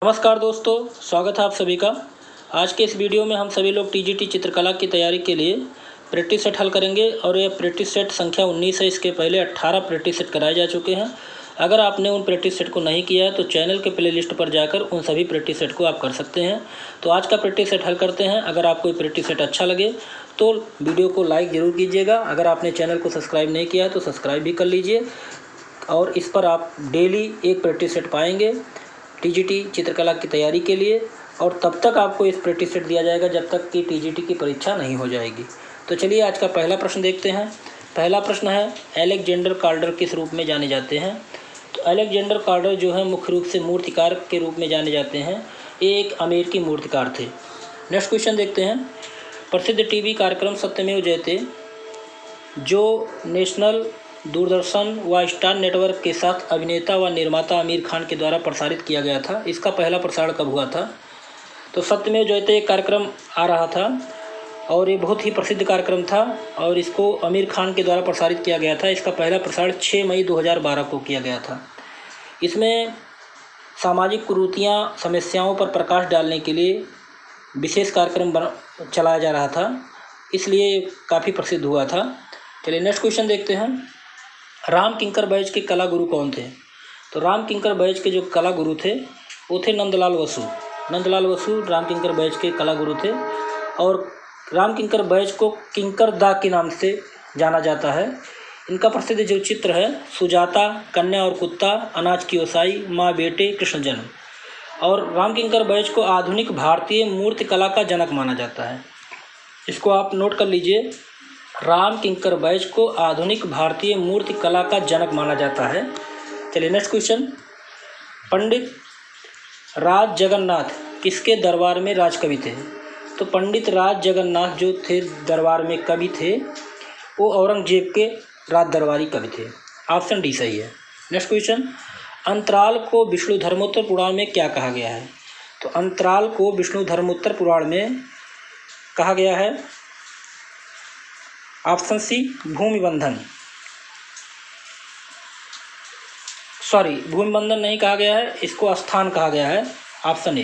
नमस्कार दोस्तों, स्वागत है आप सभी का। आज के इस वीडियो में हम सभी लोग टीजीटी चित्रकला की तैयारी के लिए प्रैक्टिस सेट हल करेंगे और यह प्रैक्टिस सेट संख्या 19 है। इसके पहले 18 प्रैक्टिस सेट कराए जा चुके हैं। अगर आपने उन प्रैक्टिस सेट को नहीं किया है तो चैनल के प्लेलिस्ट पर जाकर उन सभी प्रैक्टिस सेट को आप कर सकते हैं। तो आज का प्रैक्टिस सेट हल करते हैं। अगर आपको प्रैक्टिस सेट अच्छा लगे तो वीडियो को लाइक ज़रूर कीजिएगा। अगर आपने चैनल को सब्सक्राइब नहीं किया है तो सब्सक्राइब भी कर लीजिए और इस पर आप डेली एक प्रैक्टिस सेट पाएंगे टीजीटी चित्रकला की तैयारी के लिए। और तब तक आपको इस प्रैक्टिस सेट दिया जाएगा जब तक कि टीजीटी की परीक्षा नहीं हो जाएगी। तो चलिए आज का पहला प्रश्न देखते हैं। पहला प्रश्न है, अलेक्जेंडर कार्डर किस रूप में जाने जाते हैं? तो अलेक्जेंडर कार्डर जो है मुख्य रूप से मूर्तिकार के रूप में जाने जाते हैं। ये एक अमेरिकी मूर्तिकार थे। नेक्स्ट क्वेश्चन देखते हैं। प्रसिद्ध टीवी कार्यक्रम सत्यमेव जयते जो नेशनल, दूरदर्शन व स्टार नेटवर्क के साथ अभिनेता व निर्माता आमिर खान के द्वारा प्रसारित किया गया था, इसका पहला प्रसारण कब हुआ था? तो सत्यमेव जयते एक कार्यक्रम आ रहा था और ये बहुत ही प्रसिद्ध कार्यक्रम था और इसको आमिर खान के द्वारा प्रसारित किया गया था। इसका पहला प्रसारण 6 मई 2012 को किया गया था। इसमें सामाजिक कुरीतियाँ, समस्याओं पर प्रकाश डालने के लिए विशेष कार्यक्रम चलाया जा रहा था, इसलिए काफ़ी प्रसिद्ध हुआ था। चलिए नेक्स्ट क्वेश्चन देखते हैं। राम किंकर बैज के कला गुरु कौन थे? तो राम किंकर बैज के जो कला गुरु थे वो थे नंदलाल वसु। नंदलाल वसु राम किंकर बैज के कला गुरु थे और राम किंकर बैज को किंकर दा के नाम से जाना जाता है। इनका प्रसिद्ध जो चित्र है सुजाता, कन्या और कुत्ता, अनाज की ओसाई, माँ बेटे, कृष्ण जन्म। और राम किंकर बैज को आधुनिक भारतीय मूर्ति कला का जनक माना जाता है। इसको आप नोट कर लीजिए। राम किंकर बैज को आधुनिक भारतीय मूर्ति कला का जनक माना जाता है। चलिए नेक्स्ट क्वेश्चन। पंडित राज जगन्नाथ किसके दरबार में राजकवि थे? तो पंडित राज जगन्नाथ जो थे दरबार में कवि थे वो औरंगजेब के राज दरबारी कवि थे। ऑप्शन डी सही है। Next question. अंतराल को विष्णु धर्मोत्तर पुराण में क्या कहा गया है? तो अंतराल को विष्णु धर्मोत्तर पुराण में कहा गया है ऑप्शन सी भूमि बंधन। भूमि बंधन नहीं कहा गया है, इसको स्थान कहा गया है। Option A.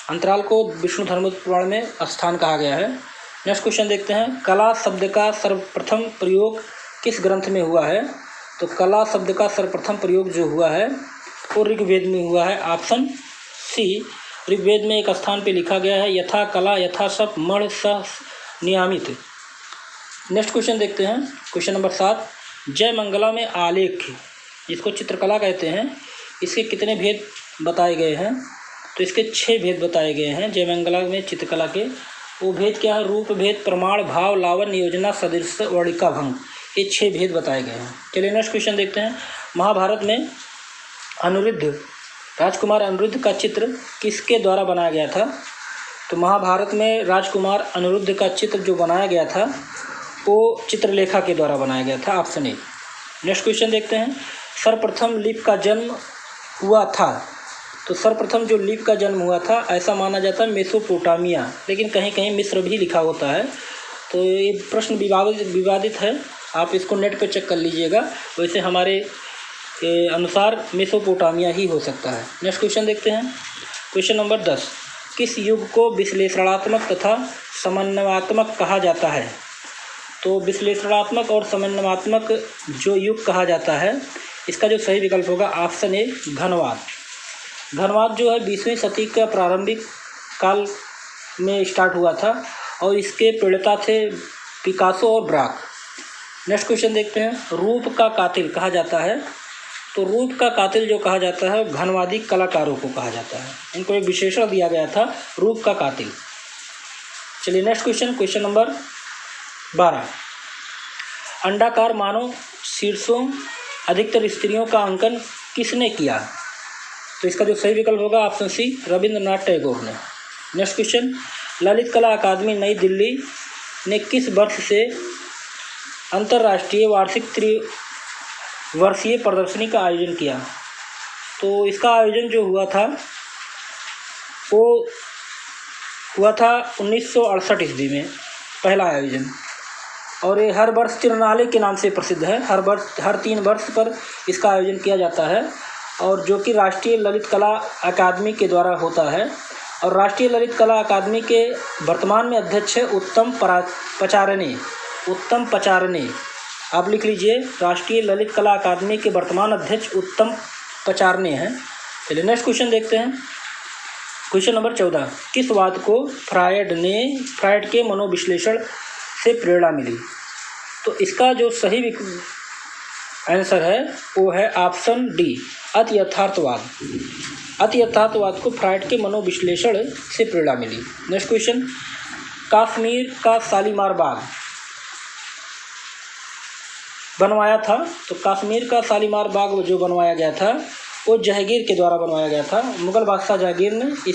अंतराल को विष्णु धर्मोत्तर पुराण में स्थान कहा गया है। नेक्स्ट क्वेश्चन देखते हैं। कला शब्द का सर्वप्रथम प्रयोग किस ग्रंथ में हुआ है? तो कला शब्द का सर्वप्रथम प्रयोग जो हुआ है वो ऋग्वेद में हुआ है। ऑप्शन सी। ऋग्वेद में एक स्थान पे लिखा गया है यथा कला यथा सप मण स नियामित। नेक्स्ट क्वेश्चन देखते हैं। Question number 7। जय मंगला में आलेख जिसको चित्रकला कहते हैं, इसके कितने भेद बताए गए हैं? तो इसके 6 भेद बताए गए हैं जय मंगला में चित्रकला के। वो भेद क्या है? रूप भेद, प्रमाण, भाव, लावण्य, योजना, सदृश, वर्णिका, भंग। ये 6 भेद बताए गए हैं। चलिए नेक्स्ट क्वेश्चन देखते हैं। महाभारत में अनिरुद्ध, राजकुमार अनिरुद्ध का चित्र किसके द्वारा बनाया गया था? तो महाभारत में राजकुमार अनिरुद्ध का चित्र जो बनाया गया था वो चित्रलेखा के द्वारा बनाया गया था। Option A. नेक्स्ट क्वेश्चन देखते हैं। सर्वप्रथम लिपि का जन्म हुआ था? तो सर्वप्रथम जो लिपि का जन्म हुआ था ऐसा माना जाता है मेसोपोटामिया, लेकिन कहीं कहीं मिस्र भी लिखा होता है। तो ये प्रश्न विवादित है, आप इसको नेट पे चेक कर लीजिएगा। वैसे हमारे अनुसार मेसोपोटामिया ही हो सकता है। नेक्स्ट क्वेश्चन देखते हैं। Question number 10। किस युग को विश्लेषणात्मक तथा समन्वयात्मक कहा जाता है? तो विश्लेषणात्मक और समन्वयात्मक जो युग कहा जाता है इसका जो सही विकल्प होगा ऑप्शन ए घनवाद। घनवाद जो है 20वीं सदी का प्रारंभिक काल में स्टार्ट हुआ था और इसके प्रणेता थे पिकासो और ब्राक। नेक्स्ट क्वेश्चन देखते हैं। रूप का कातिल कहा जाता है? तो रूप का कातिल जो कहा जाता है घनवादी कलाकारों को कहा जाता है। इनको एक विशेषण दिया गया था रूप का कातिल। चलिए नेक्स्ट क्वेश्चन। Question number 12। अंडाकार मानव शीर्षों अधिकतर स्त्रियों का अंकन किसने किया? तो इसका जो सही विकल्प होगा ऑप्शन सी रविंद्रनाथ टैगोर ने। Next question. ललित कला अकादमी नई दिल्ली ने किस वर्ष से अंतर्राष्ट्रीय वार्षिक त्रिवर्षीय प्रदर्शनी का आयोजन किया? तो इसका आयोजन जो हुआ था वो हुआ था 1968 ईस्वी में पहला आयोजन। और ये हर वर्ष त्रिनाले के नाम से प्रसिद्ध है। हर 3 वर्ष पर इसका आयोजन किया जाता है और जो कि राष्ट्रीय ललित कला अकादमी के द्वारा होता है। और राष्ट्रीय ललित कला अकादमी के वर्तमान में अध्यक्ष है उत्तम पचारने। आप लिख लीजिए, राष्ट्रीय ललित कला अकादमी के वर्तमान अध्यक्ष उत्तम पचारने हैं। चलिए नेक्स्ट क्वेश्चन देखते हैं। क्वेश्चन नंबर 14, किस वाद को फ्रायड के मनोविश्लेषण से प्रेरणा मिली? तो इसका जो सही आंसर है वो है ऑप्शन डी, अति यथार्थवाद। अति यथार्थवाद को फ्रायड के मनोविश्लेषण से प्रेरणा मिली। नेक्स्ट क्वेश्चन, कश्मीर का शालीमार बाग बनवाया था। तो कश्मीर का शालीमार बाग जो बनवाया गया था वो जहांगीर के द्वारा बनवाया गया था। मुगल बादशाह जहांगीर ने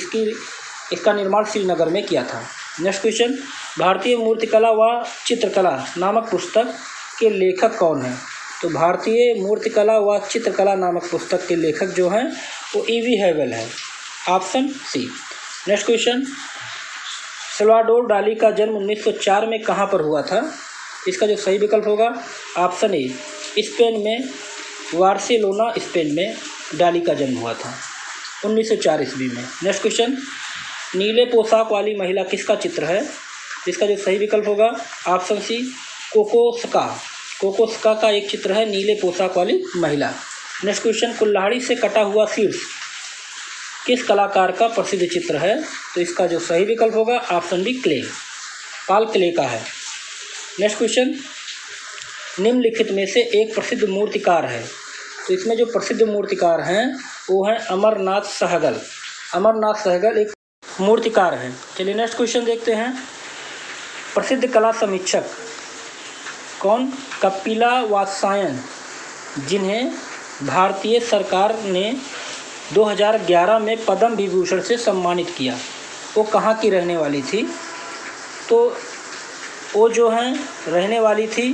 इसका निर्माण श्रीनगर में किया था। नेक्स्ट क्वेश्चन, भारतीय मूर्तिकला व चित्रकला नामक पुस्तक के लेखक कौन हैं? तो भारतीय मूर्तिकला व चित्रकला नामक पुस्तक के लेखक जो हैं वो E.V. हेवल है, option C. Next question, Salvador Dali का जन्म 1904 में कहाँ पर हुआ था? इसका जो सही विकल्प होगा ऑप्शन ए, स्पेन में, बार्सिलोना स्पेन में डाली का जन्म हुआ था 1904 ईस्वी में। नेक्स्ट क्वेश्चन, नीले पोशाक वाली महिला किसका चित्र है? इसका जो सही विकल्प होगा ऑप्शन सी, कोकोस्का का एक चित्र है नीले पोशाक वाली महिला। नेक्स्ट क्वेश्चन, कुल्हाड़ी से कटा हुआ शीर्ष किस कलाकार का प्रसिद्ध चित्र है? तो इसका जो सही विकल्प होगा ऑप्शन डी, पाल क्ले का है। नेक्स्ट क्वेश्चन, निम्नलिखित में से एक प्रसिद्ध मूर्तिकार है। तो इसमें जो प्रसिद्ध मूर्तिकार हैं वो हैं अमरनाथ सहगल। अमरनाथ सहगल एक मूर्तिकार हैं। चलिए नेक्स्ट क्वेश्चन देखते हैं। प्रसिद्ध कला समीक्षक कौन? कपिला वात्स्यायन, जिन्हें भारतीय सरकार ने 2011 में पद्म विभूषण से सम्मानित किया, वो कहाँ की रहने वाली थी? तो वो जो हैं रहने वाली थी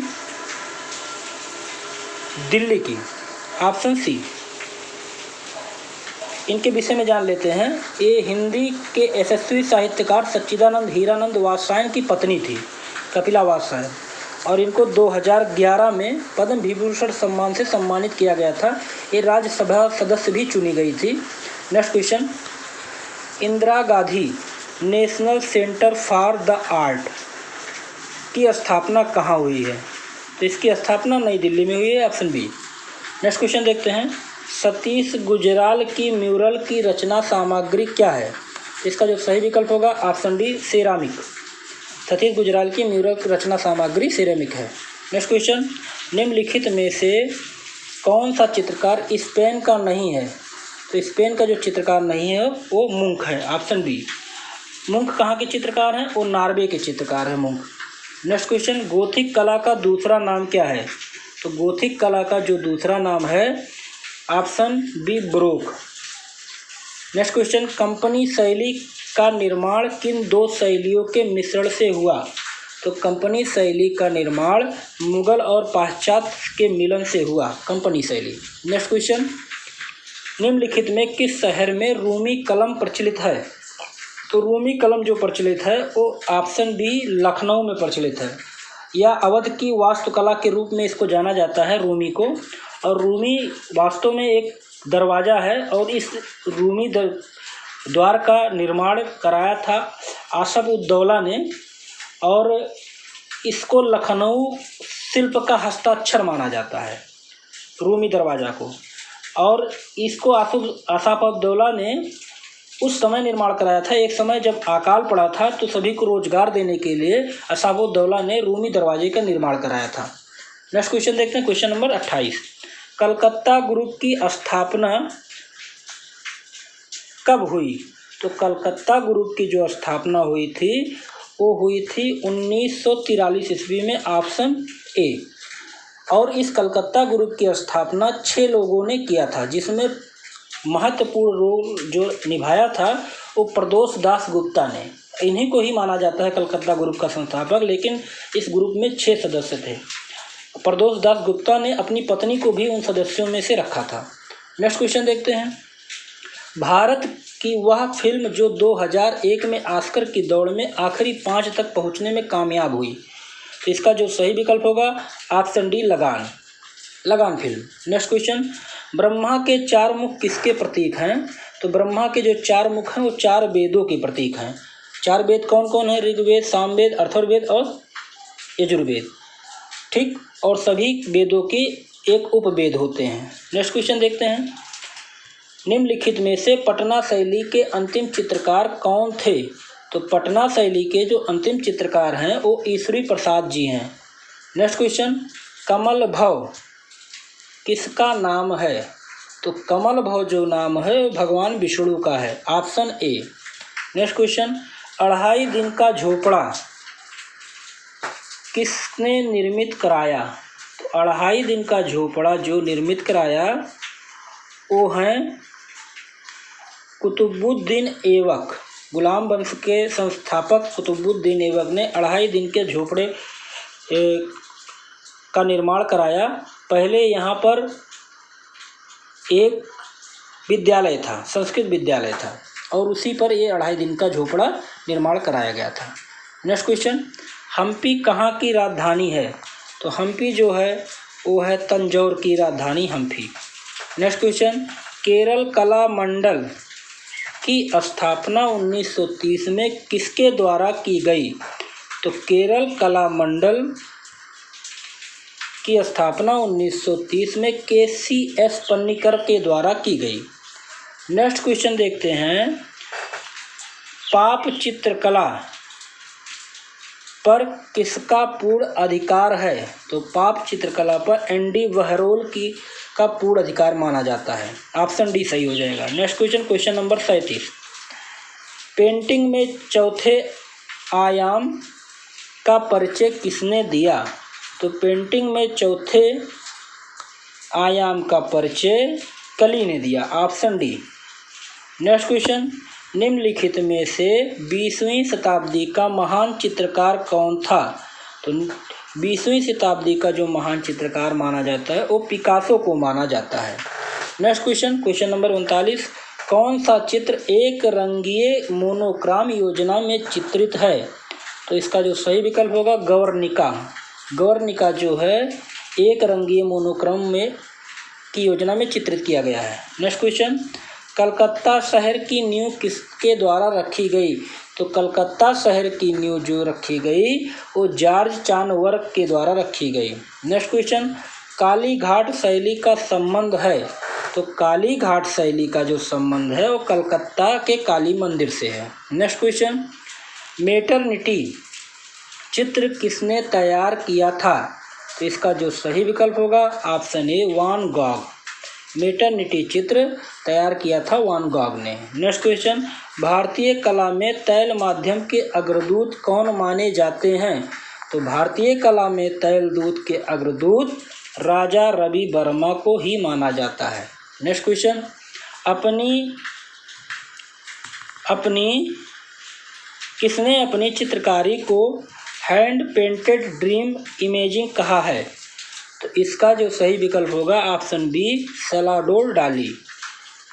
दिल्ली की, ऑप्शन सी। इनके विषय में जान लेते हैं। ये हिंदी के यशस्वी साहित्यकार सच्चिदानंद हीरानंद वात्स्यायन की पत्नी थी, कपिला वात्स्यायन, और इनको 2011 में पद्म विभूषण सम्मान से सम्मानित किया गया था। ये राज्यसभा सदस्य भी चुनी गई थी। Next question, Indira Gandhi national centre for the art की स्थापना कहाँ हुई है? तो इसकी स्थापना नई दिल्ली में हुई है, ऑप्शन बी। नेक्स्ट क्वेश्चन देखते हैं। सतीश गुजराल की म्यूरल की रचना सामग्री क्या है? इसका जो सही विकल्प होगा option D, ceramic. Satish Gujral की म्यूरल की रचना सामग्री सेरामिक है। नेक्स्ट क्वेश्चन, निम्नलिखित में से कौन सा चित्रकार स्पेन का नहीं है? तो स्पेन का जो चित्रकार नहीं है वो मुंक है, ऑप्शन बी। मुंक कहाँ के चित्रकार हैं? वो नॉर्वे के चित्रकार हैं मुंक। नेक्स्ट क्वेश्चन, गोथिक कला का दूसरा नाम क्या है? तो गोथिक कला का जो दूसरा नाम है option B, baroque. Next question, company शैली का निर्माण किन दो शैलियों के मिश्रण से हुआ? तो कंपनी शैली का निर्माण मुगल और पाश्चात्य के मिलन से हुआ, कंपनी शैली। नेक्स्ट क्वेश्चन, निम्नलिखित में किस शहर में रूमी कलम प्रचलित है? तो रूमी कलम जो प्रचलित है वो ऑप्शन बी, लखनऊ में प्रचलित है, या अवध की वास्तुकला के रूप में इसको जाना जाता है रूमी को। और रूमी वास्तव में एक दरवाज़ा है, और इस रूमी द्वार का निर्माण कराया था आसफ-उद-दौला ने, और इसको लखनऊ शिल्प का हस्ताक्षर माना जाता है, रूमी दरवाज़ा को। और इसको आसफ-उद-दौला ने उस समय निर्माण कराया था, एक समय जब अकाल पड़ा था, तो सभी को रोजगार देने के लिए आसफ-उद-दौला ने रूमी दरवाजे का निर्माण कराया था। नेक्स्ट क्वेश्चन देखते हैं। क्वेश्चन नंबर 28, कलकत्ता ग्रुप की स्थापना कब हुई? तो कलकत्ता ग्रुप की जो स्थापना हुई थी वो हुई थी 1943 ईस्वी में, ऑप्शन ए। और इस कलकत्ता ग्रुप की स्थापना 6 लोगों ने किया था, जिसमें महत्वपूर्ण रोल जो निभाया था वो प्रदोष दास गुप्ता ने। इन्हीं को ही माना जाता है कलकत्ता ग्रुप का संस्थापक, लेकिन इस ग्रुप में 6 सदस्य थे। प्रदोष दास गुप्ता ने अपनी पत्नी को भी उन सदस्यों में से रखा था। नेक्स्ट क्वेश्चन देखते हैं। भारत की वह फिल्म जो 2001 में ऑस्कर की दौड़ में आखिरी 5 तक पहुंचने में कामयाब हुई, तो इसका जो सही विकल्प होगा ऑप्शन डी, लगान फिल्म। नेक्स्ट क्वेश्चन, ब्रह्मा के 4 मुख किसके प्रतीक हैं? तो ब्रह्मा के जो 4 मुख हैं वो 4 वेदों के प्रतीक हैं। 4 वेद कौन कौन है? ऋग्वेद, सामवेद, अथर्ववेद और यजुर्वेद। ठीक, और सभी वेदों के एक उपवेद होते हैं। नेक्स्ट क्वेश्चन देखते हैं। निम्नलिखित में से पटना शैली के अंतिम चित्रकार कौन थे? तो पटना शैली के जो अंतिम चित्रकार हैं वो ईश्वरी प्रसाद जी हैं। नेक्स्ट क्वेश्चन, कमल भव किसका नाम है? तो कमल भव जो नाम है वो भगवान विष्णु का है, ऑप्शन ए। नेक्स्ट क्वेश्चन, 2.5 दिन का झोपड़ा किसने निर्मित कराया? तो 2.5 दिन का झोपड़ा जो निर्मित कराया वो हैं कुतुबुद्दीन ऐबक। गुलाम वंश के संस्थापक कुतुबुद्दीन ऐबक ने 2.5 दिन के झोपड़े का निर्माण कराया। पहले यहाँ पर एक विद्यालय था, संस्कृत विद्यालय था, और उसी पर ये 2.5 दिन का झोपड़ा निर्माण कराया गया था। नेक्स्ट क्वेश्चन, हम्पी कहाँ की राजधानी है? तो हम्पी जो है वो है तंजौर की राजधानी हम्पी। नेक्स्ट क्वेश्चन, केरल कला मंडल की स्थापना 1930 में किसके द्वारा की गई? तो केरल कला मंडल की स्थापना 1930 में KCS पन्नीकर के द्वारा की गई। नेक्स्ट क्वेश्चन देखते हैं, पाप चित्रकला पर किसका पूर्ण अधिकार है? तो पाप चित्रकला पर एनडी वहरोल का पूर्ण अधिकार माना जाता है, ऑप्शन डी सही हो जाएगा। Next question, question number 37, painting में चौथे आयाम का परिचय किसने दिया? तो पेंटिंग में चौथे आयाम का परिचय कली ने दिया, ऑप्शन डी। नेक्स्ट क्वेश्चन, निम्नलिखित में से 20वीं शताब्दी का महान चित्रकार कौन था? तो 20वीं शताब्दी का जो महान चित्रकार माना जाता है वो पिकासो को माना जाता है। नेक्स्ट क्वेश्चन, क्वेश्चन नंबर 39, कौन सा चित्र एक रंगीय मोनोक्राम योजना में चित्रित है? तो इसका जो सही विकल्प होगा गवर्निका। गवर्निका जो है एक रंगीय मोनोक्रोम में की योजना में चित्रित किया गया है। नेक्स्ट क्वेश्चन, कलकत्ता शहर की नींव किसके द्वारा रखी गई? तो कलकत्ता शहर की नींव जो रखी गई वो जॉर्ज चानवर्क के द्वारा रखी गई। नेक्स्ट क्वेश्चन, काली घाट शैली का संबंध है? तो काली घाट शैली का जो संबंध है वो कलकत्ता के काली मंदिर से है। नेक्स्ट क्वेश्चन, मैटरनिटी चित्र किसने तैयार किया था? तो इसका जो सही विकल्प होगा ऑप्शन ए वान गॉग। मैटरनिटी चित्र तैयार किया था वान गॉग ने। नेक्स्ट क्वेश्चन, भारतीय कला में तैल माध्यम के अग्रदूत कौन माने जाते हैं? तो भारतीय कला में तैल दूत के अग्रदूत राजा रवि वर्मा को ही माना जाता है। नेक्स्ट क्वेश्चन, किसने अपनी चित्रकारी को हैंड पेंटेड ड्रीम इमेजिंग कहा है? तो इसका जो सही विकल्प होगा ऑप्शन बी सैल्वाडोर डाली।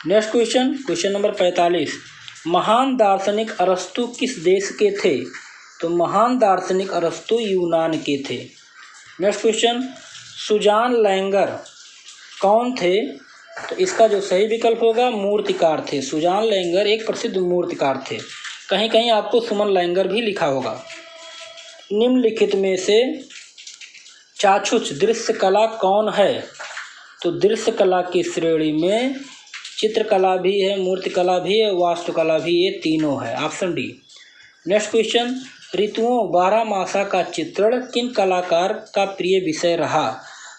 नेक्स्ट क्वेश्चन, क्वेश्चन नंबर 45, महान दार्शनिक अरस्तु किस देश के थे? तो महान दार्शनिक अरस्तु यूनान के थे। नेक्स्ट क्वेश्चन, सुजान लैंगर कौन थे? तो इसका जो सही विकल्प होगा मूर्तिकार थे। सुजान लैंगर एक प्रसिद्ध मूर्तिकार थे। कहीं कहीं आपको सुमन लैंगर भी लिखा होगा। निम्नलिखित में से चाक्षुष दृश्य कला कौन है? तो दृश्य कला की श्रेणी में चित्रकला भी है, मूर्तिकला भी है, वास्तुकला भी, ये तीनों है, ऑप्शन डी। नेक्स्ट क्वेश्चन, ऋतुओं 12 मासा का चित्रण किन कलाकार का प्रिय विषय रहा?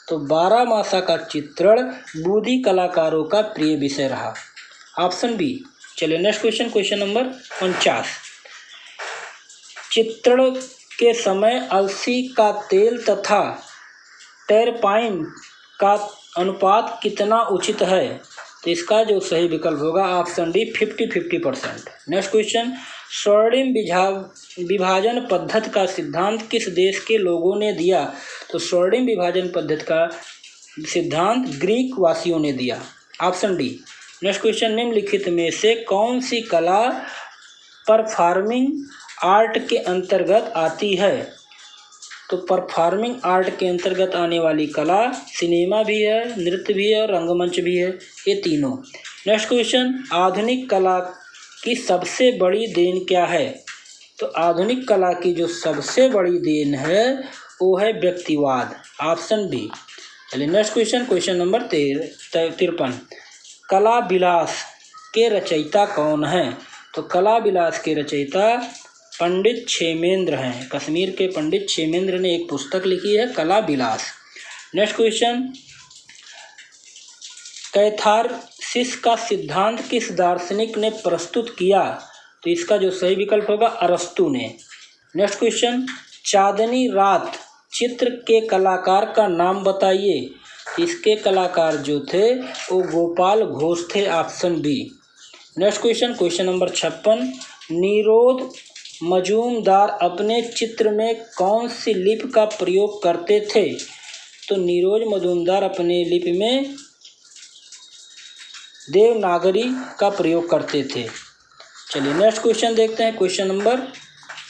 तो 12 मासा का चित्रण बूदी कलाकारों का प्रिय विषय रहा, ऑप्शन बी। चलिए नेक्स्ट क्वेश्चन, क्वेश्चन नंबर 49, चित्रण के समय अलसी का तेल तथा टेरपाइन का अनुपात कितना उचित है? तो इसका जो सही विकल्प होगा ऑप्शन डी 50-50%। नेक्स्ट क्वेश्चन, स्वर्णिम विभाजन पद्धति का सिद्धांत किस देश के लोगों ने दिया? तो स्वर्णिम विभाजन पद्धति का सिद्धांत ग्रीक वासियों ने दिया, ऑप्शन डी। नेक्स्ट क्वेश्चन, निम्नलिखित में से कौन सी कला परफॉर्मिंग आर्ट के अंतर्गत आती है? तो परफॉर्मिंग आर्ट के अंतर्गत आने वाली कला सिनेमा भी है, नृत्य भी है और रंगमंच भी है, ये तीनों। नेक्स्ट क्वेश्चन, आधुनिक कला की सबसे बड़ी देन क्या है? तो आधुनिक कला की जो सबसे बड़ी देन है वो है व्यक्तिवाद, ऑप्शन बी। चलिए नेक्स्ट क्वेश्चन, क्वेश्चन नंबर 53, कला विलास के रचयिता कौन हैं? तो कला विलास के रचयिता पंडित क्षेमेंद्र हैं। कश्मीर के पंडित क्षेमेंद्र ने एक पुस्तक लिखी है कला विलास। नेक्स्ट क्वेश्चन, कैथारसिस का सिद्धांत किस दार्शनिक ने प्रस्तुत किया? तो इसका जो सही विकल्प होगा अरस्तु ने। नेक्स्ट क्वेश्चन, चांदनी रात चित्र के कलाकार का नाम बताइए। इसके कलाकार जो थे वो गोपाल घोष थे, option B. Next question, question number 56, Nirode Majumdar अपने चित्र में कौन सी लिपि का प्रयोग करते थे? तो निरोध मजूमदार अपने लिपि में देवनागरी का प्रयोग करते थे। चलिए नेक्स्ट क्वेश्चन देखते हैं, क्वेश्चन नंबर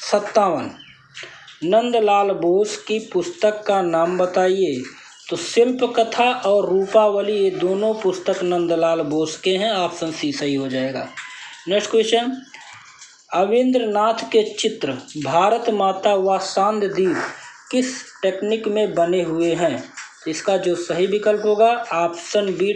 57, नंदलाल बोस की पुस्तक का नाम बताइए। तो शिल्प कथा और रूपावली ये दोनों पुस्तक नंदलाल बोस के हैं, ऑप्शन सी सही हो जाएगा। नेक्स्ट क्वेश्चन, अविंद्रनाथ के चित्र भारत माता व चांददीप किस टेक्निक में बने हुए हैं? इसका जो सही विकल्प होगा ऑप्शन बी,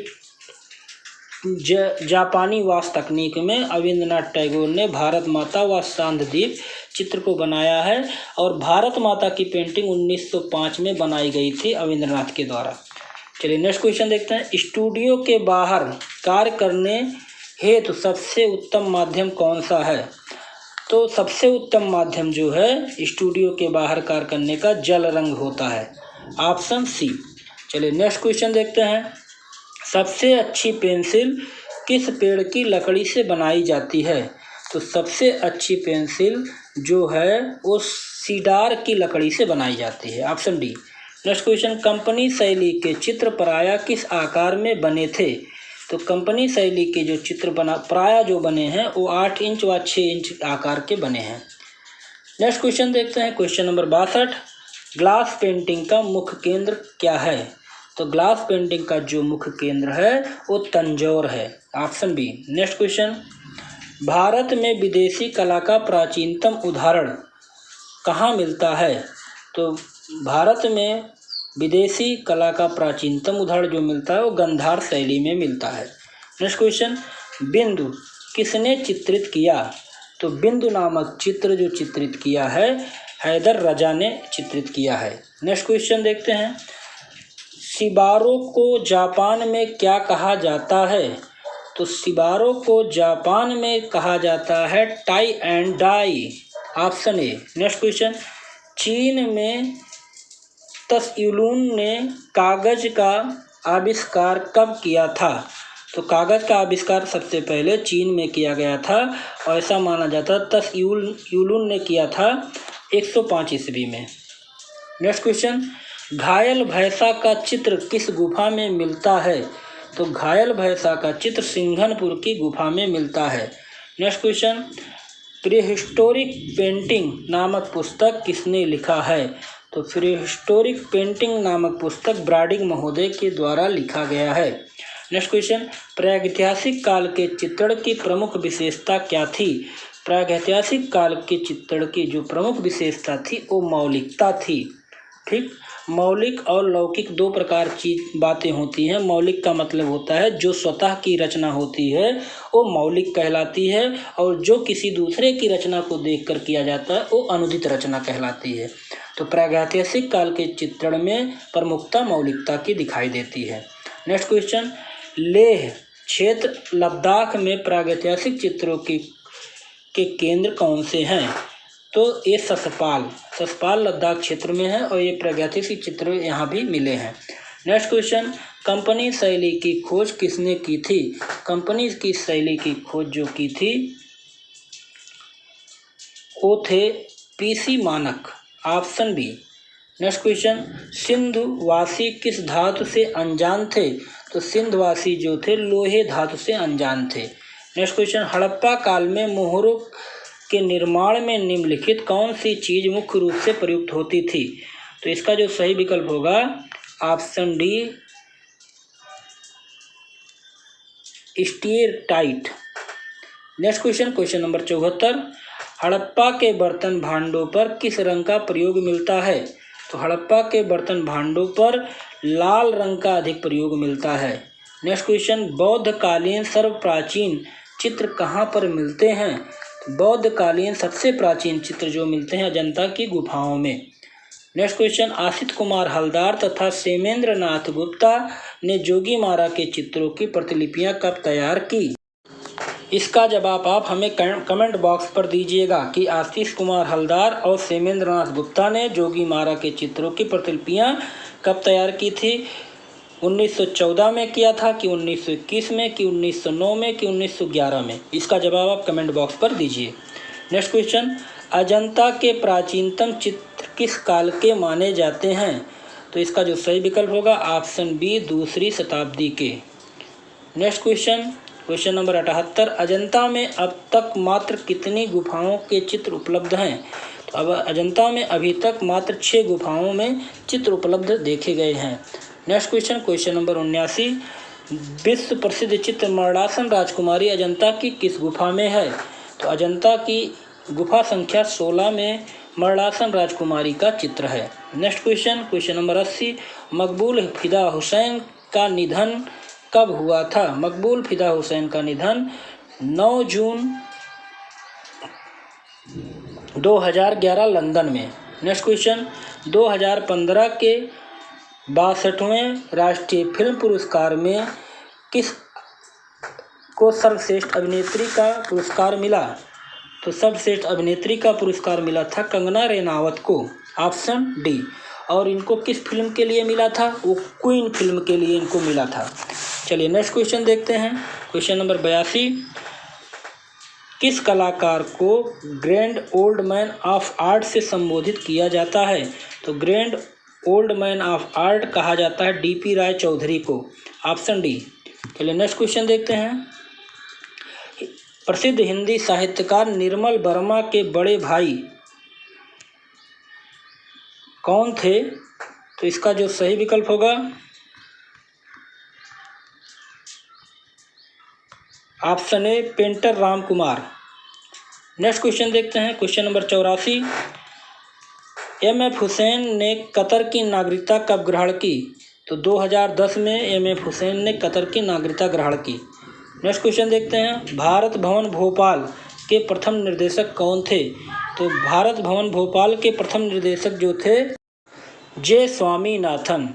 जापानी वास्तु तकनीक में अविंद्रनाथ टैगोर ने भारत माता व चांददीप चित्र को बनाया है और भारत माता की पेंटिंग 1905 में बनाई गई थी अविंद्रनाथ के द्वारा। चलिए नेक्स्ट क्वेश्चन देखते हैं, स्टूडियो के बाहर कार्य करने हेतु सबसे उत्तम माध्यम कौन सा है? तो सबसे उत्तम माध्यम जो है स्टूडियो के बाहर कार्य करने का जल रंग होता है, ऑप्शन सी। चलिए नेक्स्ट क्वेश्चन देखते हैं, सबसे अच्छी पेंसिल किस पेड़ की लकड़ी से बनाई जाती है? तो सबसे अच्छी पेंसिल जो है वो सीडार की लकड़ी से बनाई जाती है, option D. Next question, company शैली के चित्र प्रायः किस आकार में बने थे? तो कंपनी शैली के जो चित्र प्रायः जो बने हैं वो 8 इंच व 6 इंच आकार के बने हैं। नेक्स्ट क्वेश्चन देखते हैं, क्वेश्चन नंबर 62, ग्लास पेंटिंग का मुख्य केंद्र क्या है? तो ग्लास पेंटिंग का जो मुख्य केंद्र है वो तंजौर है, option B. Next question, Bharat में विदेशी कला का प्राचीनतम उदाहरण कहाँ मिलता है? तो भारत में विदेशी कला का प्राचीनतम उदाहरण जो मिलता है वो गंधार शैली में मिलता है। नेक्स्ट क्वेश्चन, बिंदु किसने चित्रित किया? तो बिंदु नामक चित्र जो चित्रित किया है हैदर रजा ने चित्रित किया है। नेक्स्ट क्वेश्चन देखते हैं, सिबारो को जापान में क्या कहा जाता है? तो सिबारो को जापान में कहा जाता है tie and dye, option A. Next question, चीन में तस्यूलून ने कागज का आविष्कार कब किया था? तो कागज का आविष्कार सबसे पहले चीन में किया गया था और ऐसा माना जाता है तस्यूलून ने किया था 105 ईस्वी में। नेक्स्ट क्वेश्चन, घायल भैंसा का चित्र किस गुफा में मिलता है? तो घायल भैंसा का चित्र सिंघनपुर की गुफा में मिलता है। नेक्स्ट क्वेश्चन, प्रीहिस्टोरिक पेंटिंग नामक पुस्तक किसने लिखा है? तो प्रीहिस्टोरिक पेंटिंग नामक पुस्तक ब्राडिंग महोदय के द्वारा लिखा गया है। नेक्स्ट क्वेश्चन, प्रागैतिहासिक काल के चित्रण की प्रमुख विशेषता क्या थी? प्रागैतिहासिक काल के चित्रण की जो प्रमुख विशेषता थी वो मौलिकता थी। ठीक, मौलिक और लौकिक दो प्रकार की बातें होती हैं। मौलिक का मतलब होता है जो स्वतः की रचना होती है वो मौलिक कहलाती है और जो किसी दूसरे की रचना को देखकर किया जाता है वो अनुदित रचना कहलाती है। तो प्रागैतिहासिक काल के चित्रण में प्रमुखता मौलिकता की दिखाई देती है। नेक्स्ट क्वेश्चन, लेह क्षेत्र लद्दाख में प्रागैतिहासिक चित्रों के केंद्र कौन से हैं? तो ये ससपाल लद्दाख क्षेत्र में है और ये प्रागैतिहासिक चित्र यहाँ भी मिले हैं। नेक्स्ट क्वेश्चन, कंपनी शैली की खोज किसने की थी? कंपनी की शैली की खोज जो की थी वो थे पीसी मानक, ऑप्शन बी। नेक्स्ट क्वेश्चन, सिंधुवासी किस धातु से अनजान थे? तो सिंधवासी जो थे लोहे धातु से अनजान थे। नेक्स्ट क्वेश्चन, हड़प्पा काल में मोहरों के निर्माण में निम्नलिखित कौन सी चीज़ मुख्य रूप से प्रयुक्त होती थी? तो इसका जो सही विकल्प होगा option D, स्टीयरटाइट। Next question, question number 74, Harappa के बर्तन भांडों पर किस रंग का प्रयोग मिलता है? तो हड़प्पा के बर्तन भांडों पर लाल रंग का अधिक प्रयोग मिलता है। नेक्स्ट क्वेश्चन, बौद्धकालीन सर्वप्राचीन चित्र कहाँ पर मिलते हैं? बौद्धकालीन सबसे प्राचीन चित्र जो मिलते हैं अजंता की गुफाओं में। नेक्स्ट क्वेश्चन, आशित कुमार हलदार तथा सेमेंद्र नाथ गुप्ता ने जोगीमारा के चित्रों की प्रतिलिपियां कब तैयार की? इसका जवाब आप हमें कमेंट बॉक्स पर दीजिएगा कि आशीष कुमार हलदार और सेमेंद्र नाथ गुप्ता ने जोगीमारा के चित्रों की प्रतिलिपियां कब तैयार की थी। 1914 में किया था कि 1921 में कि 1909 में कि 1911 में? इसका जवाब आप कमेंट बॉक्स पर दीजिए। नेक्स्ट क्वेश्चन, अजंता के प्राचीनतम चित्र किस काल के माने जाते हैं? तो इसका जो सही विकल्प होगा ऑप्शन बी, दूसरी शताब्दी के। Next question, question number 78, Ajanta में अब तक मात्र कितनी गुफाओं के चित्र उपलब्ध हैं? तो अब अजंता में अभी तक मात्र 6 गुफाओं में चित्र उपलब्ध देखे गए हैं। नेक्स्ट क्वेश्चन, क्वेश्चन नंबर 79, विश्व प्रसिद्ध चित्र मरणासन राजकुमारी अजंता की किस गुफा में है? तो अजंता की गुफा संख्या 16 में मरणासन राजकुमारी का चित्र है। नेक्स्ट क्वेश्चन, क्वेश्चन नंबर 80, मकबूल फिदा हुसैन का निधन कब हुआ था? मकबूल फिदा हुसैन का निधन 9 जून 2011 लंदन में। नेक्स्ट क्वेश्चन, 2015 के 62वें राष्ट्रीय फिल्म पुरस्कार में किस को सर्वश्रेष्ठ अभिनेत्री का पुरस्कार मिला? तो सर्वश्रेष्ठ अभिनेत्री का पुरस्कार मिला था कंगना रनौत को, ऑप्शन डी। और इनको किस फिल्म के लिए मिला था? वो क्वीन फिल्म के लिए इनको मिला था। चलिए नेक्स्ट क्वेश्चन देखते हैं। क्वेश्चन नंबर 82, किस कलाकार को grand old man of art से संबोधित किया जाता है? तो grand old man of art कहा जाता है डीपी राय चौधरी को, ऑप्शन डी। चलिए नेक्स्ट क्वेश्चन देखते हैं। प्रसिद्ध हिंदी साहित्यकार निर्मल वर्मा के बड़े भाई कौन थे? तो इसका जो सही विकल्प होगा ऑप्शन ए, painter Ram Kumar. Next question देखते हैं। Question number 84, MF. हुसैन ने कतर की नागरिकता कब ग्रहण की? तो 2010 में एम.एफ. हुसैन ने कतर की नागरिकता ग्रहण की। नेक्स्ट क्वेश्चन देखते हैं। भारत भवन भोपाल के प्रथम निर्देशक कौन थे? तो भारत भवन भोपाल के प्रथम निर्देशक जो थे जे स्वामीनाथन।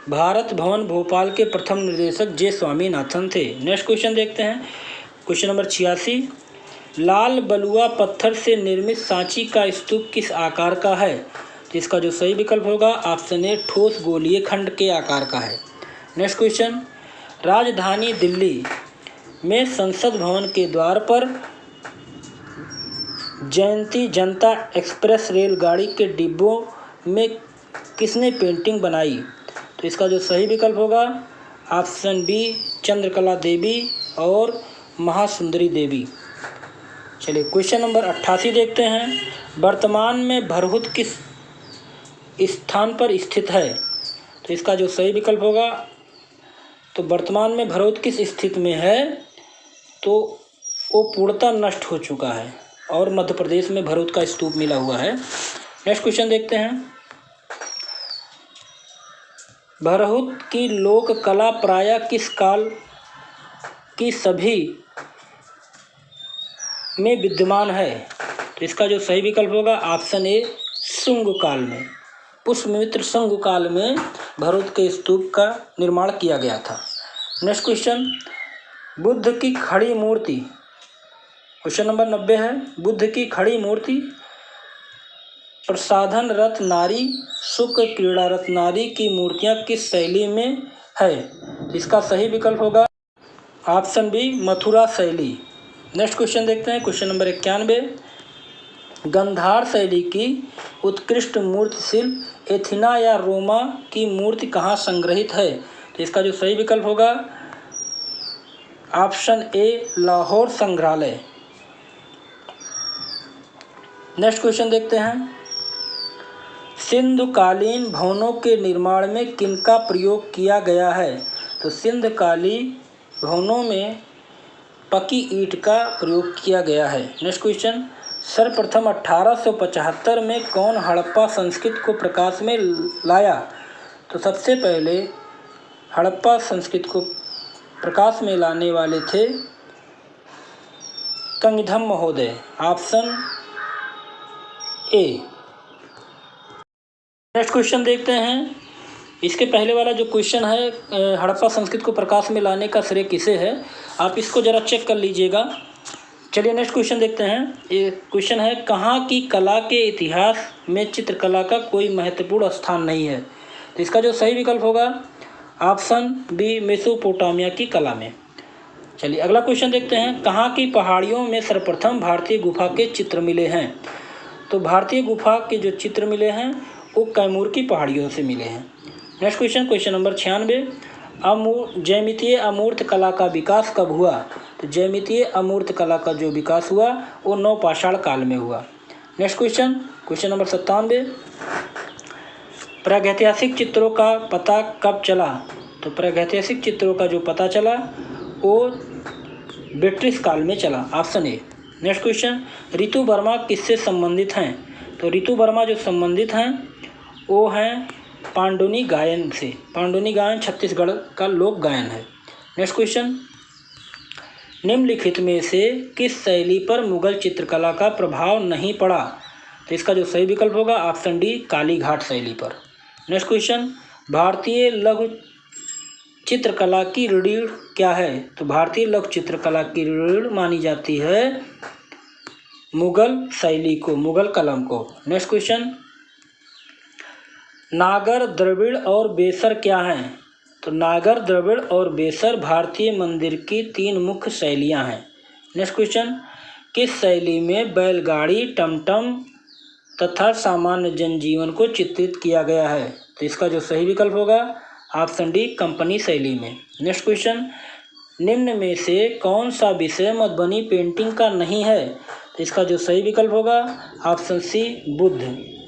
भारत भवन भोपाल के प्रथम निर्देशक जे स्वामीनाथन थे। नेक्स्ट क्वेश्चन देखते हैं। क्वेश्चन नंबर 86, लाल बलुआ पत्थर से निर्मित सांची का स्तूप किस आकार का है? तो इसका जो सही विकल्प होगा ऑप्शन ए, ठोस गोलीय खंड के आकार का है। नेक्स्ट क्वेश्चन, राजधानी दिल्ली में संसद भवन के द्वार पर जयंती जनता एक्सप्रेस रेलगाड़ी के डिब्बों में किसने पेंटिंग बनाई? तो इसका जो सही विकल्प होगा ऑप्शन बी, चंद्रकला देवी और महासुंदरी देवी। चलिए क्वेश्चन नंबर 88 देखते हैं। वर्तमान में भरहुत किस स्थान पर स्थित है? तो इसका जो सही विकल्प होगा, तो वर्तमान में भरहुत किस स्थिति में है? तो वो पूर्णतः नष्ट हो चुका है और मध्य प्रदेश में भरहुत का स्तूप मिला हुआ है। नेक्स्ट क्वेश्चन देखते हैं। भरहुत की लोक कला प्रायः किस काल की सभी में विद्यमान है? तो इसका जो सही विकल्प होगा ऑप्शन ए, शुंग काल में। पुष्यमित्र शुंग काल में भरहुत के स्तूप का निर्माण किया गया था। नेक्स्ट क्वेश्चन, बुद्ध की खड़ी मूर्ति, क्वेश्चन नंबर 90 है। बुद्ध की खड़ी मूर्ति प्रसाधन रत नारी, शुक्र क्रीड़ारत नारी की मूर्तियां किस शैली में है? तो इसका सही विकल्प होगा ऑप्शन बी, मथुरा शैली। नेक्स्ट क्वेश्चन देखते हैं। क्वेश्चन नंबर 91, गंधार शैली की उत्कृष्ट मूर्ति शिल्प एथेना या रोमा की मूर्ति कहाँ संग्रहित है? तो इसका जो सही विकल्प होगा ऑप्शन ए, लाहौर संग्रहालय। नेक्स्ट क्वेश्चन देखते हैं। सिंधुकालीन भवनों के निर्माण में किनका प्रयोग किया गया है? तो सिंधुकालीन भवनों में पकी ईंट का प्रयोग किया गया है। नेक्स्ट क्वेश्चन, सर्वप्रथम 1875 में कौन हड़प्पा संस्कृति को प्रकाश में लाया? तो सबसे पहले हड़प्पा संस्कृति को प्रकाश में लाने वाले थे कंगधम महोदय, ऑप्शन ए। नेक्स्ट क्वेश्चन देखते हैं। इसके पहले वाला जो क्वेश्चन है हड़प्पा संस्कृति को प्रकाश में लाने का श्रेय किसे है, आप इसको ज़रा चेक कर लीजिएगा। चलिए नेक्स्ट क्वेश्चन देखते हैं। ये क्वेश्चन है, कहाँ की कला के इतिहास में चित्रकला का कोई महत्वपूर्ण स्थान नहीं है? तो इसका जो सही विकल्प होगा ऑप्शन बी, मेसोपोटामिया की कला में। चलिए अगला क्वेश्चन देखते हैं। कहाँ की पहाड़ियों में सर्वप्रथम भारतीय गुफा के चित्र मिले हैं? तो भारतीय गुफा के जो चित्र मिले हैं वो कैमूर की पहाड़ियों से मिले हैं। नेक्स्ट क्वेश्चन, क्वेश्चन नंबर 96, ज्यामितीय अमूर्त कला का विकास कब हुआ? तो ज्यामितीय अमूर्त कला का जो विकास हुआ वो नवपाषाण काल में हुआ। नेक्स्ट क्वेश्चन, क्वेश्चन नंबर 97, प्रागैतिहासिक चित्रों का पता कब चला? तो प्रागैतिहासिक चित्रों का जो पता चला वो ब्रिटिश काल में चला, ऑप्शन ए। नेक्स्ट क्वेश्चन, ऋतु वर्मा किससे संबंधित हैं? तो ऋतु वर्मा जो संबंधित हैं वो हैं पांडुनी गायन से। पांडुनी गायन छत्तीसगढ़ का लोक गायन है। नेक्स्ट क्वेश्चन, निम्नलिखित में से किस शैली पर मुगल चित्रकला का प्रभाव नहीं पड़ा? तो इसका जो सही विकल्प होगा ऑप्शन डी, कालीघाट शैली पर। नेक्स्ट क्वेश्चन, भारतीय लघु चित्रकला की रीढ़ क्या है? तो भारतीय लघु चित्रकला की रीढ़ मानी जाती है मुगल शैली को, मुगल कलम को। नेक्स्ट क्वेश्चन, नागर, द्रविड़ और बेसर क्या हैं? तो नागर, द्रविड़ और बेसर भारतीय मंदिर की 3 मुख्य शैलियां हैं। नेक्स्ट क्वेश्चन, किस शैली में बैलगाड़ी, टमटम तथा सामान्य जनजीवन को चित्रित किया गया है? तो इसका जो सही विकल्प होगा ऑप्शन डी, कंपनी शैली में। नेक्स्ट क्वेश्चन, निम्न में से कौन सा विषय मधुबनी पेंटिंग का नहीं है? तो इसका जो सही विकल्प होगा ऑप्शन सी,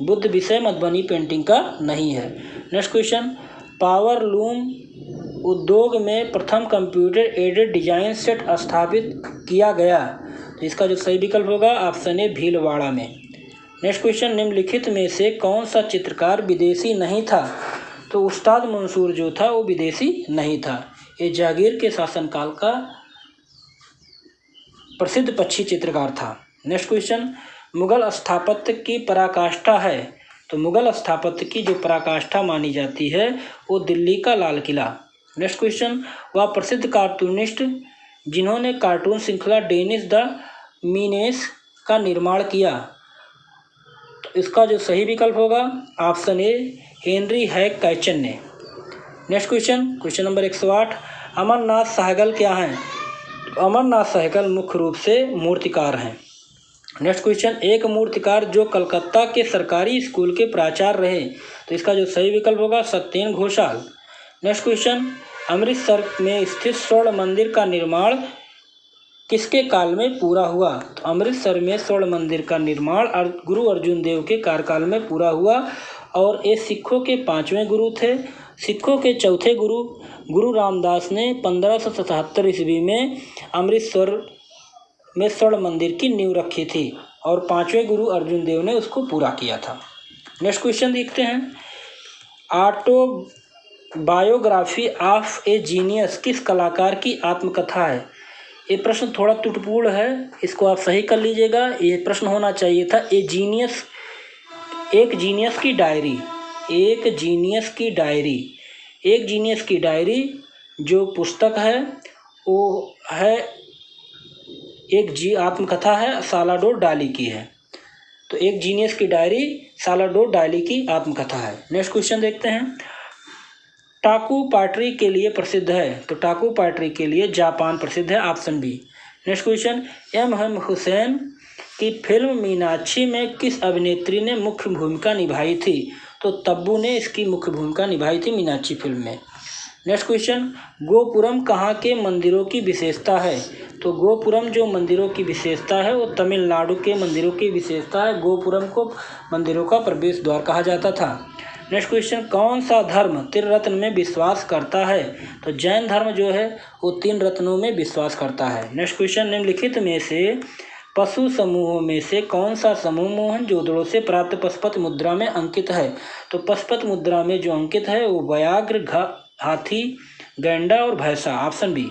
बुद्ध विषय मधुबनी पेंटिंग का नहीं है। नेक्स्ट क्वेश्चन, पावर लूम उद्योग में प्रथम कंप्यूटर एडेड डिजाइन सेट स्थापित किया गया। तो इसका जो सही विकल्प होगा ऑप्शन ए, भीलवाड़ा में। नेक्स्ट क्वेश्चन, निम्नलिखित में से कौन सा चित्रकार विदेशी नहीं था? तो उस्ताद मंसूर जो था वो विदेशी नहीं था। ये जागीर के शासनकाल का प्रसिद्ध पक्षी चित्रकार था। नेक्स्ट क्वेश्चन, मुगल स्थापत्य की पराकाष्ठा है। तो मुगल स्थापत्य की जो पराकाष्ठा मानी जाती है वो दिल्ली का लाल किला। नेक्स्ट क्वेश्चन, वह प्रसिद्ध कार्टूनिस्ट जिन्होंने कार्टून श्रृंखला डेनिस द मीनेस का निर्माण किया। तो इसका जो सही विकल्प होगा ऑप्शन ए, हेनरी हैक कैचन ने। Next question, question number 108, Amarnath Sehgal क्या हैं? तो अमरनाथ सहगल मुख्य रूप से मूर्तिकार हैं। नेक्स्ट क्वेश्चन, एक मूर्तिकार जो कलकत्ता के सरकारी स्कूल के प्राचार्य रहे। तो इसका जो सही विकल्प होगा सत्येंद्र घोषाल। नेक्स्ट क्वेश्चन, अमृतसर में स्थित स्वर्ण मंदिर का निर्माण किसके काल में पूरा हुआ? तो अमृतसर में स्वर्ण मंदिर का निर्माण गुरु अर्जुन देव के कार्यकाल में पूरा हुआ और ये सिखों के 5वें गुरु थे। सिखों के चौथे गुरु रामदास ने 1577 ईस्वी में अमृतसर में स्वर्ण मंदिर की नींव रखी थी और 5वें गुरु अर्जुन देव ने उसको पूरा किया था। नेक्स्ट क्वेश्चन देखते हैं, ऑटोबायोग्राफी ऑफ ए जीनियस किस कलाकार की आत्मकथा है? ये प्रश्न थोड़ा त्रुटिपूर्ण है, इसको आप सही कर लीजिएगा। ये प्रश्न होना चाहिए था एक जीनियस की डायरी जो पुस्तक है वो है आत्मकथा है, सालाडोर डाली की है। तो एक जीनियस की डायरी सालाडोर डाली की आत्मकथा है। नेक्स्ट क्वेश्चन देखते हैं, टाकू पॉटरी के लिए प्रसिद्ध है। तो टाकू पॉटरी के लिए जापान प्रसिद्ध है, option B. Next question, M Husain की फिल्म मीनाक्षी में किस अभिनेत्री ने मुख्य भूमिका निभाई थी? तो तब्बू ने इसकी मुख्य भूमिका निभाई थी मीनाक्षी फिल्म में। नेक्स्ट क्वेश्चन, गोपुरम कहाँ के मंदिरों की विशेषता है? तो गोपुरम जो मंदिरों की विशेषता है वो तमिलनाडु के मंदिरों की विशेषता है। गोपुरम को मंदिरों का प्रवेश द्वार कहा जाता था। नेक्स्ट क्वेश्चन, कौन सा धर्म त्रिरत्न में विश्वास करता है? तो जैन धर्म जो है वो 3 रत्नों में विश्वास करता है। नेक्स्ट क्वेश्चन, निम्नलिखित में से पशु समूहों में से कौन सा समूह मोहनजोदड़ो से प्राप्त पशुपत मुद्रा में अंकित है? तो पशुपत मुद्रा में जो अंकित है वो व्याघ्र, हाथी, गैंडा और भैंसा, option B.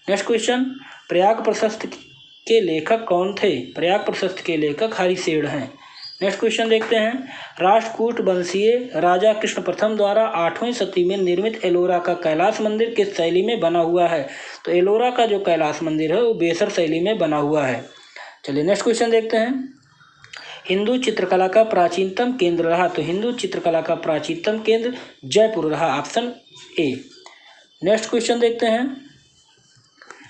Next question, Prayag Prashasti के लेखक कौन थे? प्रयाग प्रशस्त के लेखक हरिसेठ हैं। नेक्स्ट क्वेश्चन देखते हैं, राष्ट्रकूट वंशीय राजा कृष्ण प्रथम द्वारा 8वीं शती में निर्मित एलोरा का कैलाश मंदिर किस शैली में बना हुआ है? तो एलोरा का जो कैलाश मंदिर है वो बेसर शैली में बना हुआ है। चलिए नेक्स्ट क्वेश्चन देखते हैं, हिंदू चित्रकला का प्राचीनतम केंद्र रहा? तो हिंदू चित्रकला का प्राचीनतम केंद्र जयपुर रहा, ऑप्शन ए। नेक्स्ट क्वेश्चन देखते हैं,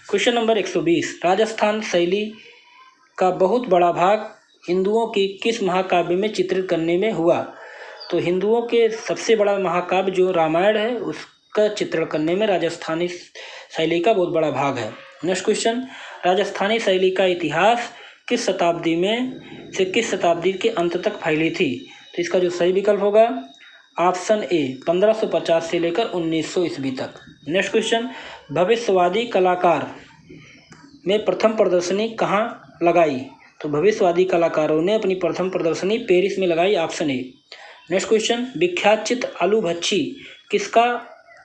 क्वेश्चन नंबर 120, राजस्थान शैली का बहुत बड़ा भाग हिंदुओं की किस महाकाव्य में चित्रित करने में हुआ? तो हिंदुओं के सबसे बड़ा महाकाव्य जो रामायण है उसका चित्रण करने में राजस्थानी शैली का बहुत बड़ा भाग है। नेक्स्ट क्वेश्चन, राजस्थानी शैली का इतिहास किस शताब्दी में से किस शताब्दी के अंत तक फैली थी? तो इसका जो सही विकल्प होगा ऑप्शन ए, 1550 से लेकर 1900 ईस्वी तक। नेक्स्ट क्वेश्चन, भविष्यवादी कलाकार में प्रथम प्रदर्शनी कहाँ लगाई? तो भविष्यवादी कलाकारों ने अपनी प्रथम प्रदर्शनी पेरिस में लगाई, ऑप्शन ए। नेक्स्ट क्वेश्चन, विख्यात चित्र आलू भच्छी किसका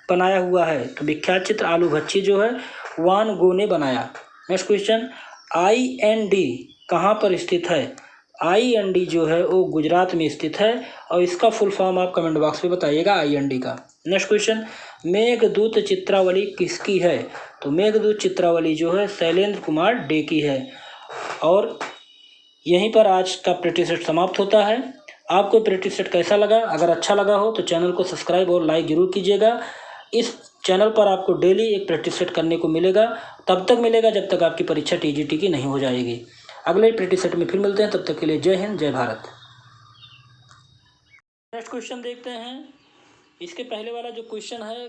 बनाया हुआ है? तो विख्यात चित्र आलू भच्छी जो है वान गो ने बनाया। नेक्स्ट क्वेश्चन, IND कहाँ पर स्थित है? IND जो है वो गुजरात में स्थित है और इसका फुल फॉर्म आप कमेंट बॉक्स में बताइएगा IND का। नेक्स्ट क्वेश्चन, मेघदूत चित्रावली किसकी है? तो मेघदूत चित्रावली जो है शैलेंद्र कुमार डे की है। और यहीं पर आज का प्रैक्टिस सेट समाप्त होता है। आपको प्रैक्टिस सेट कैसा लगा? अगर अच्छा लगा हो तो चैनल को सब्सक्राइब और लाइक जरूर कीजिएगा। इस चैनल पर आपको डेली एक प्रैक्टिस सेट करने को मिलेगा, तब तक मिलेगा जब तक आपकी परीक्षा TGT की नहीं हो जाएगी। अगले प्रैक्टिस सेट में फिर मिलते हैं, तब तक के लिए जय हिंद, जय भारत। नेक्स्ट क्वेश्चन देखते हैं, इसके पहले वाला जो क्वेश्चन है,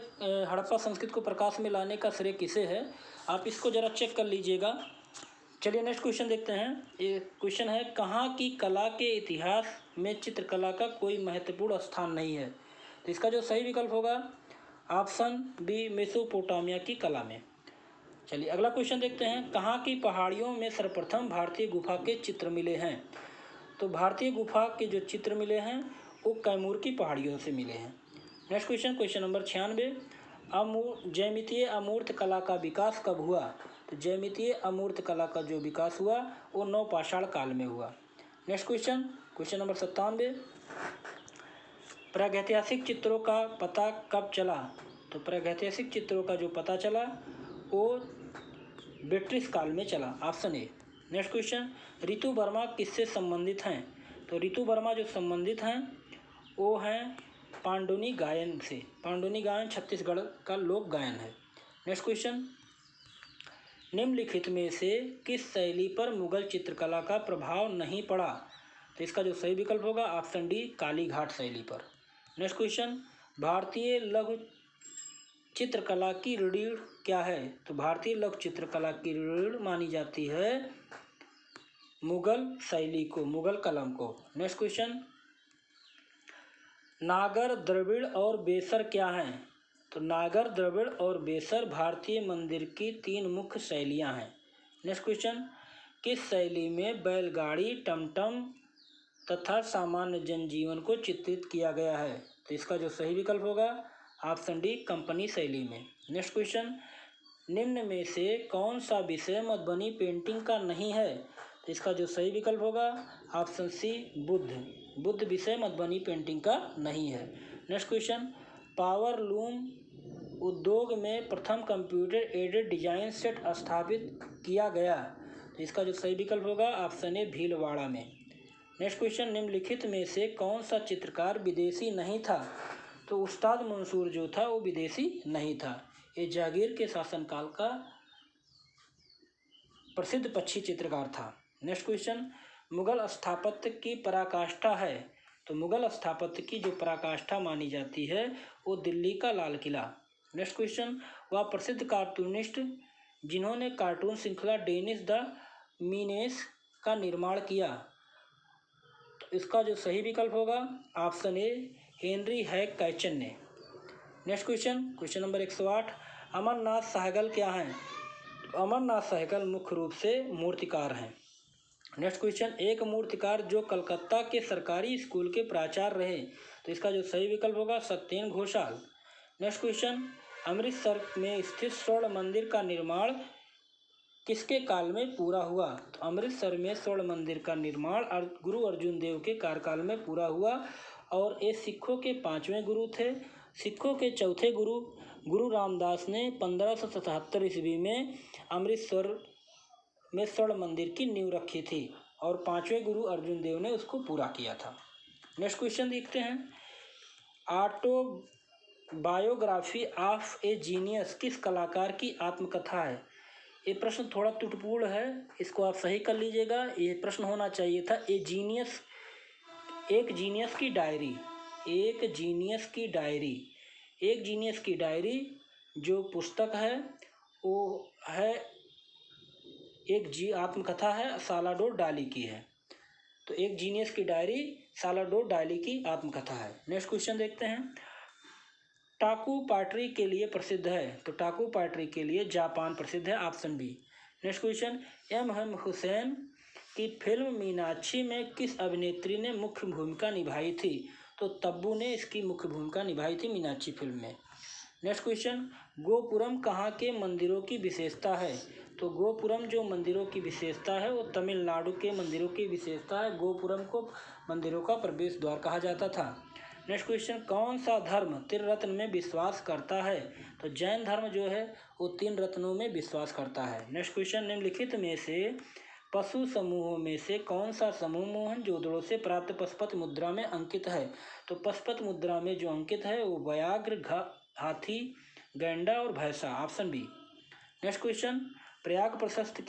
हड़प्पा संस्कृति को प्रकाश में लाने का श्रेय किसे है? आप इसको ज़रा चेक कर लीजिएगा। चलिए नेक्स्ट क्वेश्चन देखते हैं। ये क्वेश्चन है, कहाँ की कला के इतिहास में चित्रकला का कोई महत्वपूर्ण स्थान नहीं है? तो इसका जो सही विकल्प होगा ऑप्शन बी, मेसोपोटामिया की कला में। चलिए अगला क्वेश्चन देखते हैं, कहाँ की पहाड़ियों में सर्वप्रथम भारतीय गुफा के चित्र मिले हैं? तो भारतीय गुफा के जो चित्र मिले हैं वो कैमूर की पहाड़ियों से मिले हैं। नेक्स्ट क्वेश्चन, क्वेश्चन नंबर 96, जैमितीय अमूर्त कला का विकास कब हुआ? तो जैमितीय अमूर्त कला का जो विकास हुआ वो नवपाषाण काल में हुआ। नेक्स्ट क्वेश्चन, क्वेश्चन नंबर 97, प्रागैतिहासिक चित्रों का पता कब चला? तो प्रागैतिहासिक चित्रों का जो पता चला वो ब्रिटिश काल में चला, ऑप्शन ए। नेक्स्ट क्वेश्चन, ऋतु वर्मा किससे संबंधित हैं? तो ऋतु वर्मा जो संबंधित हैं वो हैं पांडुनी गायन से। पांडुनी गायन छत्तीसगढ़ का लोक गायन है। नेक्स्ट क्वेश्चन, निम्नलिखित में से किस शैली पर मुगल चित्रकला का प्रभाव नहीं पड़ा? तो इसका जो सही विकल्प होगा ऑप्शन डी, कालीघाट शैली पर। नेक्स्ट क्वेश्चन, भारतीय लघु चित्रकला की रीढ़ क्या है? तो भारतीय लघु चित्रकला की रीढ़ मानी जाती है मुगल शैली को, मुगल कलम को। नेक्स्ट क्वेश्चन, नागर, द्रविड़ और बेसर क्या हैं? तो नागर, द्रविड़ और बेसर भारतीय मंदिर की 3 मुख्य शैलियां हैं। नेक्स्ट क्वेश्चन, किस शैली में बैलगाड़ी, टमटम तथा सामान्य जनजीवन को चित्रित किया गया है? तो इसका जो सही विकल्प होगा ऑप्शन डी, कंपनी शैली में। नेक्स्ट क्वेश्चन, निम्न में से कौन सा विषय मधुबनी पेंटिंग का नहीं है? तो इसका जो सही विकल्प होगा ऑप्शन सी, बुद्ध। बुद्ध विषय मधुबनी पेंटिंग का नहीं है। नेक्स्ट क्वेश्चन, पावर लूम उद्योग में प्रथम कंप्यूटर एडेड डिजाइन सेट स्थापित किया गया। तो इसका जो सही विकल्प होगा ऑप्शन ए, भीलवाड़ा में। नेक्स्ट क्वेश्चन, निम्नलिखित में से कौन सा चित्रकार विदेशी नहीं था? तो उस्ताद मंसूर जो था वो विदेशी नहीं था। ये जागीर के शासनकाल का प्रसिद्ध पक्षी चित्रकार था। नेक्स्ट क्वेश्चन, मुगल स्थापत्य की पराकाष्ठा है? तो मुगल स्थापत्य की जो पराकाष्ठा मानी जाती है वो दिल्ली का लाल किला। नेक्स्ट क्वेश्चन, वह प्रसिद्ध कार्टूनिस्ट जिन्होंने कार्टून श्रृंखला डेनिस द मीनेस का निर्माण किया। तो इसका जो सही विकल्प होगा ऑप्शन ए हेनरी हैक कैचन ने। Next question, question number 108, Amarnath Sehgal क्या हैं? तो अमरनाथ सहगल मुख्य रूप से मूर्तिकार हैं। नेक्स्ट क्वेश्चन, एक मूर्तिकार जो कलकत्ता के सरकारी स्कूल के प्राचार्य रहे। तो इसका जो सही विकल्प होगा सत्येंद्र घोषाल। नेक्स्ट क्वेश्चन, अमृतसर में स्थित स्वर्ण मंदिर का निर्माण किसके काल में पूरा हुआ? तो अमृतसर में स्वर्ण मंदिर का निर्माण गुरु अर्जुन देव के कार्यकाल में पूरा हुआ और ये सिखों के 5वें गुरु थे। सिखों के चौथे गुरु रामदास ने 1577 ईस्वी में अमृतसर में स्वर्ण मंदिर की नींव रखी थी और 5वें गुरु अर्जुन देव ने उसको पूरा किया था। नेक्स्ट क्वेश्चन देखते हैं, ऑटोबायोग्राफी ऑफ ए जीनियस किस कलाकार की आत्मकथा है? ये प्रश्न थोड़ा त्रुटिपूर्ण है, इसको आप सही कर लीजिएगा। ये प्रश्न होना चाहिए था एक जीनियस की डायरी। एक जीनियस की डायरी जो पुस्तक है वो है आत्मकथा है, सालाडोर डाली की है। तो एक जीनियस की डायरी सालाडोर डाली की आत्मकथा है। नेक्स्ट क्वेश्चन देखते हैं, टाकू पॉटरी के लिए प्रसिद्ध है। तो टाकू पॉटरी के लिए जापान प्रसिद्ध है, option B. Next question, M Husain की फिल्म मीनाक्षी में किस अभिनेत्री ने मुख्य भूमिका निभाई थी? तो तब्बू ने इसकी मुख्य भूमिका निभाई थी मीनाक्षी फिल्म में। नेक्स्ट क्वेश्चन, गोपुरम कहाँ के मंदिरों की विशेषता है? तो गोपुरम जो मंदिरों की विशेषता है वो तमिलनाडु के मंदिरों की विशेषता है। गोपुरम को मंदिरों का प्रवेश द्वार कहा जाता था। नेक्स्ट क्वेश्चन, कौन सा धर्म त्रिरत्न में विश्वास करता है? तो जैन धर्म जो है वो 3 रत्नों में विश्वास करता है। नेक्स्ट क्वेश्चन, निम्नलिखित में से पशु समूहों में से कौन सा समूह मोहनजोदड़ो से प्राप्त पशुपति मुद्रा में अंकित है? तो पशुपति मुद्रा में जो अंकित है वो व्याघ्र, हाथी, गैंडा और भैंसा, option B. Next question, Prayag Prashasti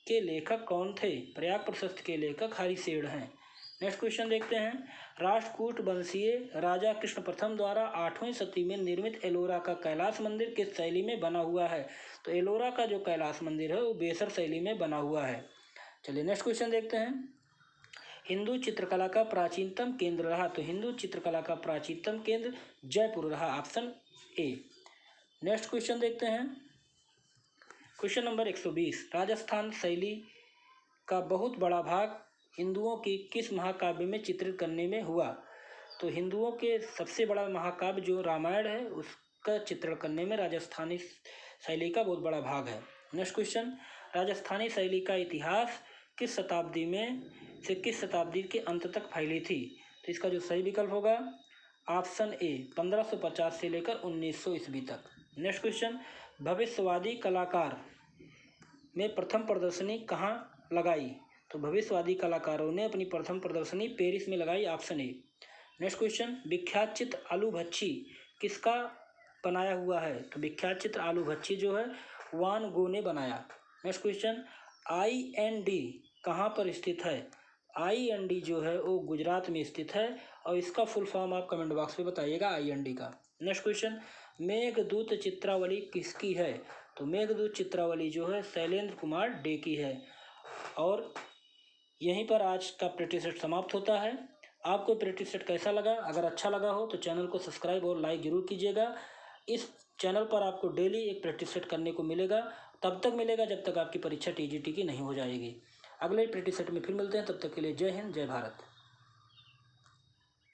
के लेखक कौन थे? प्रयाग प्रशस्त के लेखक हरिशेठ हैं। नेक्स्ट क्वेश्चन देखते हैं, राष्ट्रकूट वंशीय राजा कृष्ण प्रथम द्वारा 8वीं सदी में निर्मित एलोरा का कैलाश मंदिर किस शैली में बना हुआ है? तो एलोरा का जो कैलाश मंदिर है वो बेसर शैली में बना हुआ है। चलिए नेक्स्ट क्वेश्चन देखते हैं, हिंदू चित्रकला का प्राचीनतम केंद्र रहा। तो हिंदू चित्रकला का प्राचीनतम केंद्र जयपुर रहा, ऑप्शन ए। नेक्स्ट क्वेश्चन देखते हैं, क्वेश्चन नंबर 120, राजस्थान शैली का बहुत बड़ा भाग हिंदुओं की किस महाकाव्य में चित्रित करने में हुआ? तो हिंदुओं के सबसे बड़ा महाकाव्य जो रामायण है उसका चित्रण करने में राजस्थानी शैली का बहुत बड़ा भाग है। नेक्स्ट क्वेश्चन, राजस्थानी शैली का इतिहास किस शताब्दी में से किस शताब्दी के अंत तक फैली थी? तो इसका जो सही विकल्प होगा ऑप्शन ए 1550 से लेकर 1900 ईस्वी तक। नेक्स्ट क्वेश्चन, भविष्यवादी कलाकार में प्रथम प्रदर्शनी कहाँ लगाई? तो भविष्यवादी कलाकारों ने अपनी प्रथम प्रदर्शनी पेरिस में लगाई, ऑप्शन ए। नेक्स्ट क्वेश्चन, विख्यात चित्र आलू भच्छी किसका बनाया हुआ है? तो विख्यात चित्र आलू भच्छी जो है वान गो ने बनाया। नेक्स्ट क्वेश्चन, IND कहाँ पर स्थित है? IND जो है वो गुजरात में स्थित है और इसका फुल फॉर्म आप कमेंट बॉक्स में बताइएगा IND का। नेक्स्ट क्वेश्चन, मेघदूत चित्रावली किसकी है? तो मेघदूत चित्रावली जो है शैलेंद्र कुमार डे की है। और यहीं पर आज का प्रैक्टिस सेट समाप्त होता है। आपको प्रैक्टिस सेट कैसा लगा? अगर अच्छा लगा हो तो चैनल को सब्सक्राइब और लाइक जरूर कीजिएगा। इस चैनल पर आपको डेली एक प्रैक्टिस सेट करने को मिलेगा, तब तक मिलेगा जब तक आपकी परीक्षा TGT की नहीं हो जाएगी। अगले प्रैक्टिस सेट में फिर मिलते हैं, तब तक के लिए जय हिंद, जय भारत।